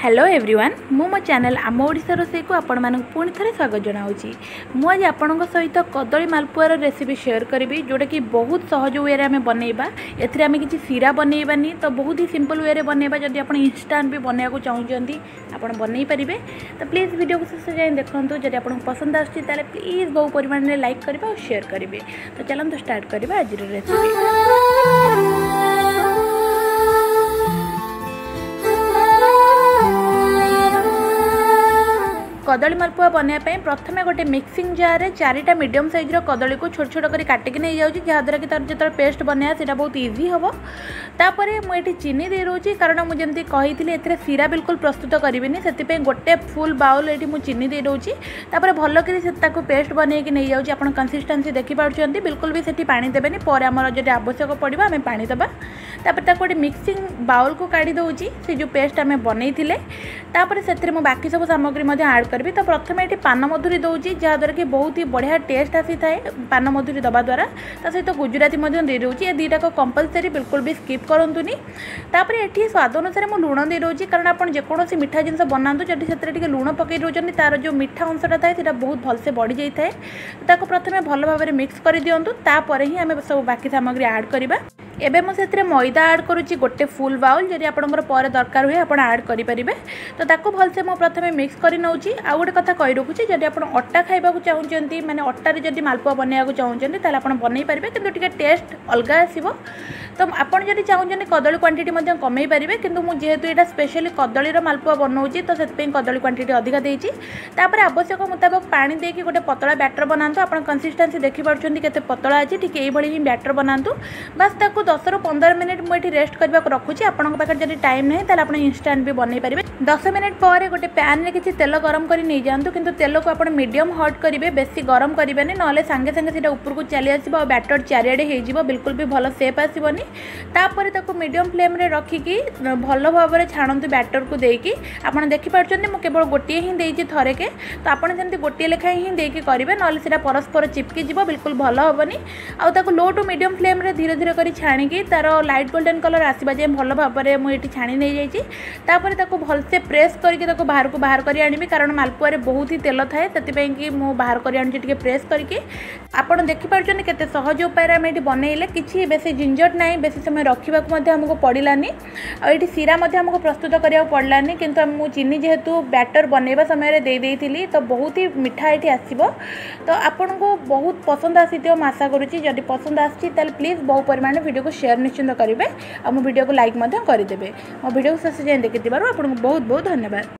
Hello everyone मु मो channel आम ओडिशा रोसई को आपण मानक पुणी थे स्वागत जनाऊँगी। मुझे आपण सहित कदली मालपुआर रेसिपी शेयर करी जोटा कि बहुत सहज वे आम बनइबा। एम किसी सीरा बनइबानी तो बहुत ही सिंपल वे बनइबा। जदि आप इंस्टांट भी बनवाक चाहते आप बनई पारे तो प्लीज़ वीडियो को शेष जाए देखूँ। जब आपको पसंद आसती प्लीज़ बहु परिमाण में लाइक करेंगे और शेयर करेंगे। तो चलते स्टार्ट करवा आज रेसिपी। कदली मालपुआ बनाया प्रथम गोटे मिक्सिंग जार रे 4टा मीडियम साइज कदली को छोट छोट कर काटिक नहीं जाऊँगी जहाँद्वारा कि तार जो पेस्ट बनाया से बहुत इजी हम। तापर मुझे चीनी दे रोची कारण मुझे कही ए सीरा बिल्कुल प्रस्तुत करी से गोटे फुल बाउल ये मुझे चीनी दे रोची। तापर भल कर पेस्ट बनई नहीं जाऊँगी। आप कंसिस्टेंसी देखिपुंट बिल्कुल भी से पानी देवेनि पर आमर जो आवश्यक पड़ो आम पानी देवा। तापर गोटे मिक्सिंग बाउल को काढ़ी दूची से जो पेस्ट आम बनई तापर से बाकी सब सामग्री आड करी। तो प्रथम ये पान मधुरी दूची जहाँद्वारा कि बहुत ही बढ़िया टेस्ट आसी थाए पान मधुरी दबा द्वारा। ता सहित गुजराती दे दूची। ये दुईटा को कंपलसरी बिल्कुल भी स्किप करंतुनी। तापर ये स्वाद अनुसार मुझे लुण दे दूची कारण आप जेकोसी मीठा जिनस बनातु जब से लुण पकई दौरान तार जो मीठा अंशटा थाए बहुत भलसे बढ़ी जाए। ताको प्रथम भल भाव मिक्स कर दिंतु। तापर ही आम सब बाकी सामग्री आड करवा। एबे मुझे मैदा आड करुच्ची गोटे फुल बाउल जब आपंकर पर दरकार हुए आप आड करेंगे। तो ताको भलसे मुझे प्रथम मिक्स कर नौची। आ गोटे कथा कही रखुच्छी जब आप अटा खाइबा चाहते माने अटारे जब मालपुआ बनवाक चाहते आप बनई पारे कि टेस्ट अलग आसो। तो आपड़ जब चाहते कदली क्वांटिटी कमे पारे कि जेहेतु यहाँ स्पेशली कदलीर मालपुआ बनाऊँगी तो से कदली क्वांटिटी अधिका देती। आवश्यक मुताबक पानी देके गोटे पतला बैटर बनातु। आप कंसिस्टेंसी देखिपुंट के पतला अच्छी ठीक यही ही बैटर बनातु। बस ताकू 10 ରୁ 15 मिनिट मुझे रेस्ट करने को रखुच्छी। आपंक पाखे जब टाइम नहीं तो आप इंस्टांट भी बनई पारे। 10 मिनिट पर गोटे पैन में किसी तेल गरम कर नहीं जातु किंतु तेल को आप मीडियम हट करेंगे बेसी गरम करेंगे ना सांगे सांगे ऊपर को चली आसो और बैटर चारिआडे हो बिल्कुल भी भल सेप आसबनी। तापर ताको मीडियम फ्लेम रे रखिकी भल भाव में छाणतु बैटर को देकी। आप देखिपुंट मुझे केवल गोटे ही देती थरे के तो आपड़ जमी गोटे लेखाएं ही देकी करेंगे ना से परस्पर चिपकी जीव बिल्कुल भल हेनी। आउ लो टू मीडियम फ्लेम रे धीरे धीरे कर छाणी तार लाइट गोल्डन कलर आसवा जाए भल भाव में मुझे छाणी नहीं जाइए। भलसे प्रेस करके बाहर को बाहर कर आनी कारण मालपुआ बहुत ही तेल थाए से बाहर कर आनी प्रेस करके। आपड़ देखिपुंट के सहज उपाय आम ये बनइले कि बेसी झंझट ना बेसी समय रखा आमको पड़ानी। आईटी सीरा आमको प्रस्तुत करा पड़ानी किंतु मुझे चीनी जेहेतु बैटर बनवा समय दे तो बहुत ही मीठा ये आसो। तो आपन को बहुत पसंद आसी आशा करुँची। जब पसंद आसी प्लीज़ बहु परिमाण वीडियो को शेयर निश्चिंत करेंगे और मो वीडियो को लाइक करदे। मो वीडियो को शेष जाए देखिथिबारु आपको बहुत बहुत धन्यवाद।